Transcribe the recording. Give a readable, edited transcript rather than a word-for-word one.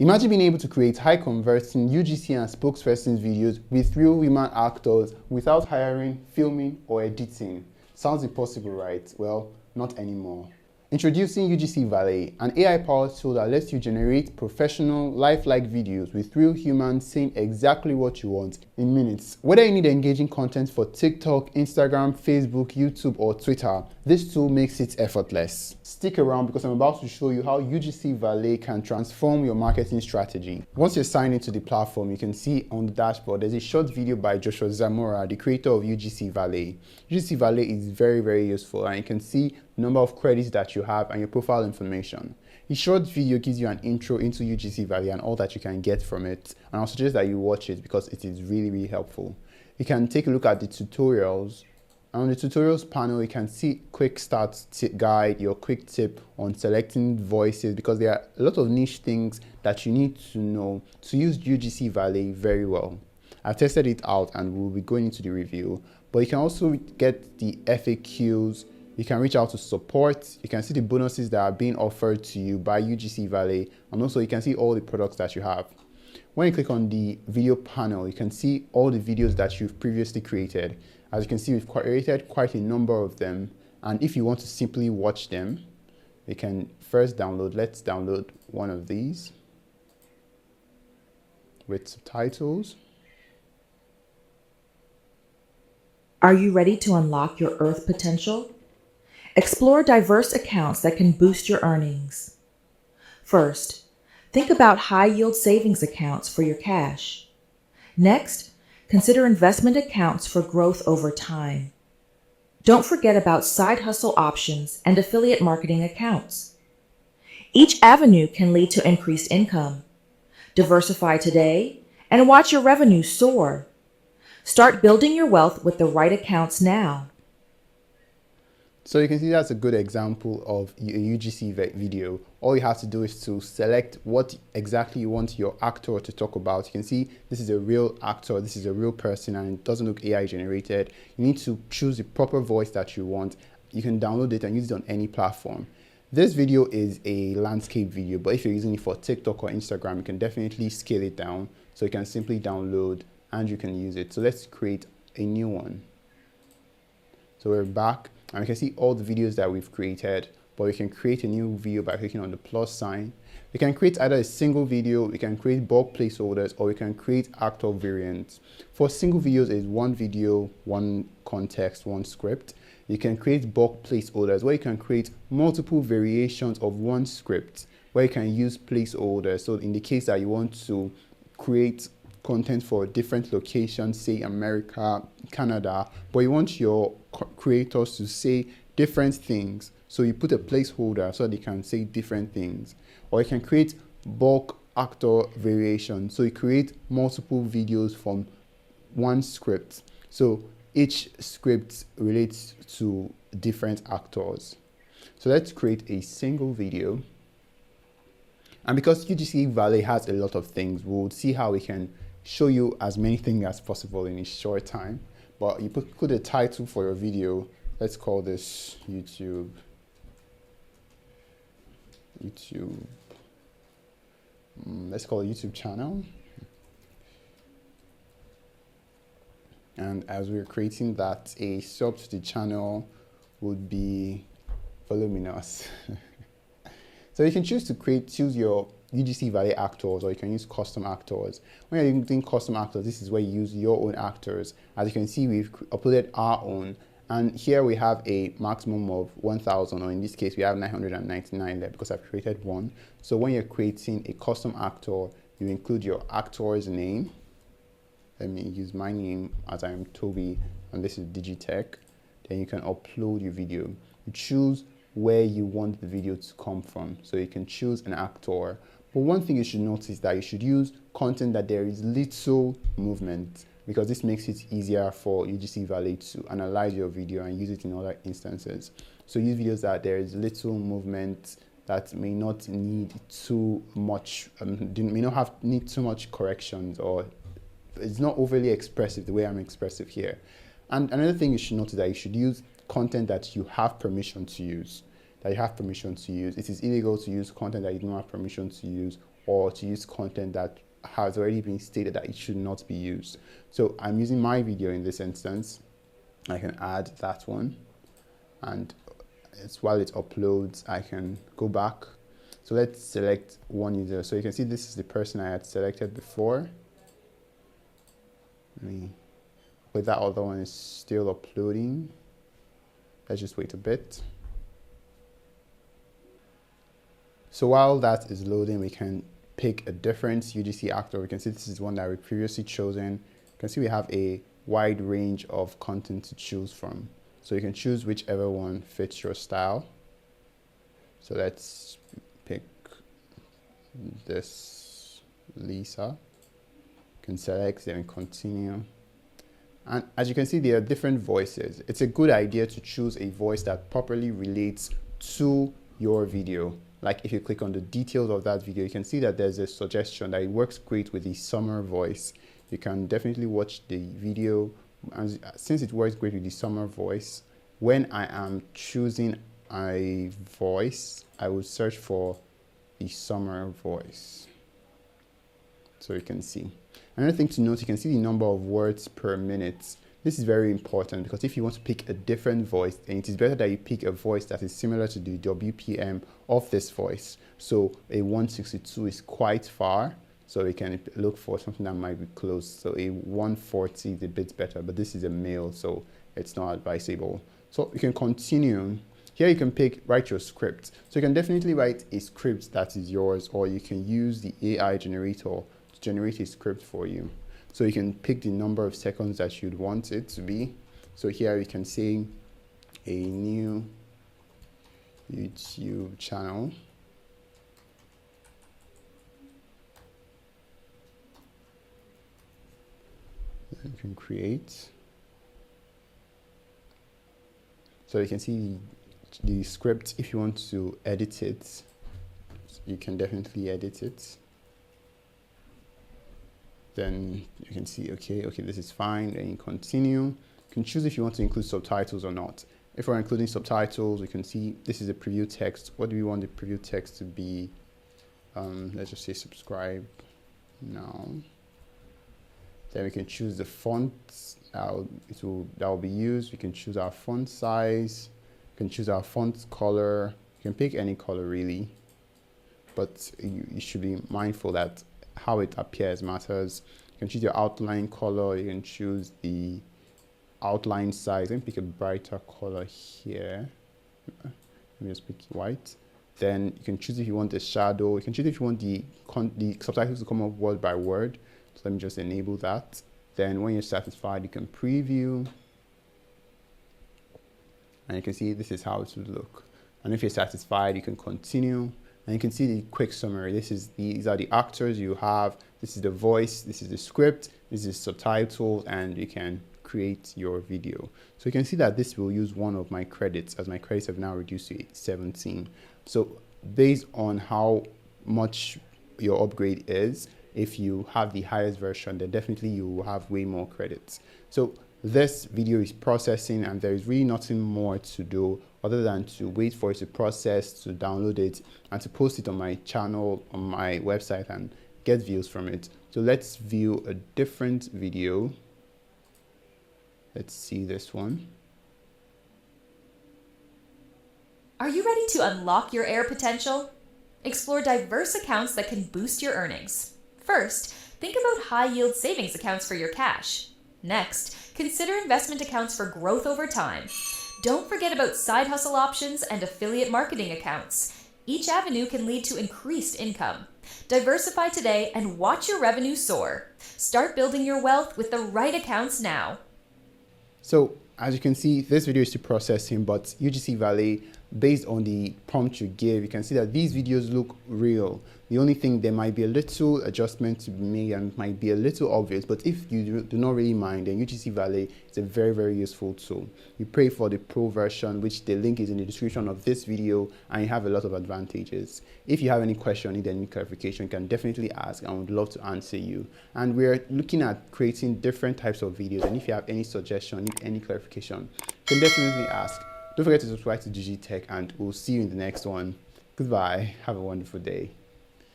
Imagine being able to create high-converting UGC and spokespersons videos with real human actors without hiring, filming, or editing. Sounds impossible, right? Well, not anymore. Introducing UGC Valet, an AI-powered tool that lets you generate professional, lifelike videos with real humans saying exactly what you want in minutes. Whether you need engaging content for TikTok, Instagram, Facebook, YouTube, or Twitter, this tool makes it effortless. Stick around because I'm about to show you how UGC Valet can transform your marketing strategy. Once you're signed into the platform, you can see on the dashboard, there's a short video by Joshua Zamora, the creator of UGC Valet. UGC Valet is very useful, and you can see number of credits that you have and your profile information. The short video gives you an intro into UGC Valet and all that you can get from it, and I'll suggest that you watch it because it is really helpful. You can take a look at the tutorials, and on the tutorials panel you can see quick start guide, your quick tip on selecting voices, because there are a lot of niche things that you need to know to use UGC Valet very well. I've tested it out and we'll be going into the review, but you can also get the FAQs. You can reach out to support. You can see the bonuses that are being offered to you by UGC Valet, and also you can see all the products that you have. When you click on the video panel, you can see all the videos that you've previously created. As you can see, we've created quite a number of them, and if you want to simply watch them, you can first download. Let's download one of these with subtitles. Are you ready to unlock your Earth potential? Explore diverse accounts that can boost your earnings. First, think about high-yield savings accounts for your cash. Next, consider investment accounts for growth over time. Don't forget about side hustle options and affiliate marketing accounts. Each avenue can lead to increased income. Diversify today and watch your revenue soar. Start building your wealth with the right accounts now. So you can see that's a good example of a UGC video. All you have to do is to select what exactly you want your actor to talk about. You can see this is a real actor, this is a real person, and it doesn't look AI generated. You need to choose the proper voice that you want. You can download it and use it on any platform. This video is a landscape video, but if you're using it for TikTok or Instagram, you can definitely scale it down. So you can simply download and you can use it. So let's create a new one. So we're back. And we can see all the videos that we've created, but we can create a new video by clicking on the plus sign. We can create either a single video, we can create bulk placeholders, or we can create actor variants. For single videos, it's one video, one context, one script. You can create bulk placeholders where you can create multiple variations of one script, where you can use placeholders. So in the case that you want to create content for different locations, say America, Canada, but you want your creators to say different things, so you put a placeholder so they can say different things. Or you can create bulk actor variation, so you create multiple videos from one script, so each script relates to different actors. So let's create a single video, and because UGC Valet has a lot of things, we'll see how we can show you as many things as possible in a short time. But you put a title for your video. Let's call this YouTube. Let's call it YouTube channel. And as we're creating that, a sub to the channel would be voluminous. So you can choose to choose your UGC Valet actors, or you can use custom actors. When you're using custom actors, this is where you use your own actors. As you can see, we've uploaded our own, and here we have a maximum of 1,000, or in this case, we have 999 there because I've created one. So when you're creating a custom actor, you include your actor's name. Let me use my name as I am Toby, and this is Digitech. Then you can upload your video. You choose where you want the video to come from. So you can choose an actor. But one thing you should notice is that you should use content that there is little movement, because this makes it easier for UGC Valet to analyze your video and use it in other instances. So use videos that there is little movement, that may not need too much, need too much corrections, or it's not overly expressive the way I'm expressive here. And another thing you should notice is that you should use content that you have permission to use. It is illegal to use content that you don't have permission to use, or to use content that has already been stated that it should not be used. So I'm using my video in this instance. I can add that one, and while it uploads, I can go back. So let's select one user. So you can see this is the person I had selected before. But that other one is still uploading. Let's just wait a bit. So while that is loading, we can pick a different UGC actor. We can see this is one that we previously chosen. You can see we have a wide range of content to choose from. So you can choose whichever one fits your style. So let's pick this Lisa. You can select, then continue. And as you can see, there are different voices. It's a good idea to choose a voice that properly relates to your video. Like if you click on the details of that video, you can see that there's a suggestion that it works great with the summer voice. You can definitely watch the video. And since it works great with the summer voice, when I am choosing a voice, I will search for the summer voice. So you can see. Another thing to note, you can see the number of words per minute. This is very important because if you want to pick a different voice, then it is better that you pick a voice that is similar to the WPM of this voice. So a 162 is quite far, so we can look for something that might be close. So a 140 is a bit better, but this is a male, so it's not advisable. So you can continue. Here you can write your script. So you can definitely write a script that is yours, or you can use the AI generator to generate a script for you. So you can pick the number of seconds that you'd want it to be. So here you can say a new YouTube channel. Then you can create. So you can see the script. If you want to edit it, you can definitely edit it. Then you can see, okay, this is fine. Then you continue. You can choose if you want to include subtitles or not. If we're including subtitles, you can see this is a preview text. What do we want the preview text to be? Let's just say subscribe now. Then we can choose the font that will be used. We can choose our font size. We can choose our font color. You can pick any color really, but you should be mindful that how it appears matters. You can choose your outline color. You can choose the outline size. Let me pick a brighter color here. Let me just pick white. Then you can choose if you want a shadow. You can choose if you want the subtitles to come up word by word. So let me just enable that. Then when you're satisfied, you can preview. And you can see this is how it would look. And if you're satisfied, you can continue. And you can see the quick summary. These are the actors you have. This is the voice. This is the script. This is subtitles, and you can create your video. So you can see that this will use one of my credits, as my credits have now reduced to 17. So based on how much your upgrade is, if you have the highest version, then definitely you will have way more credits. So this video is processing, and there is really nothing more to do other than to wait for it to process, to download it, and to post it on my channel, on my website, and get views from it. So let's view a different video. Let's see this one. Are you ready to unlock your air potential? Explore diverse accounts that can boost your earnings. First, think about high-yield savings accounts for your cash. Next, consider investment accounts for growth over time. Don't forget about side hustle options and affiliate marketing accounts. Each avenue can lead to increased income. Diversify today and watch your revenue soar. Start building your wealth with the right accounts now. So as you can see, this video is still processing, but UGC Valet, based on the prompt you give, you can see that these videos look real. The only thing, there might be a little adjustment to be made and might be a little obvious, but if you do not really mind, then UGC Valet is a very, very useful tool. You pay for the pro version, which the link is in the description of this video, and you have a lot of advantages. If you have any question, need any clarification, you can definitely ask, and we'd love to answer you. And we're looking at creating different types of videos, and if you have any suggestion, need any clarification, you can definitely ask. Don't forget to subscribe to GG Tech, and we'll see you in the next one. Goodbye. Have a wonderful day.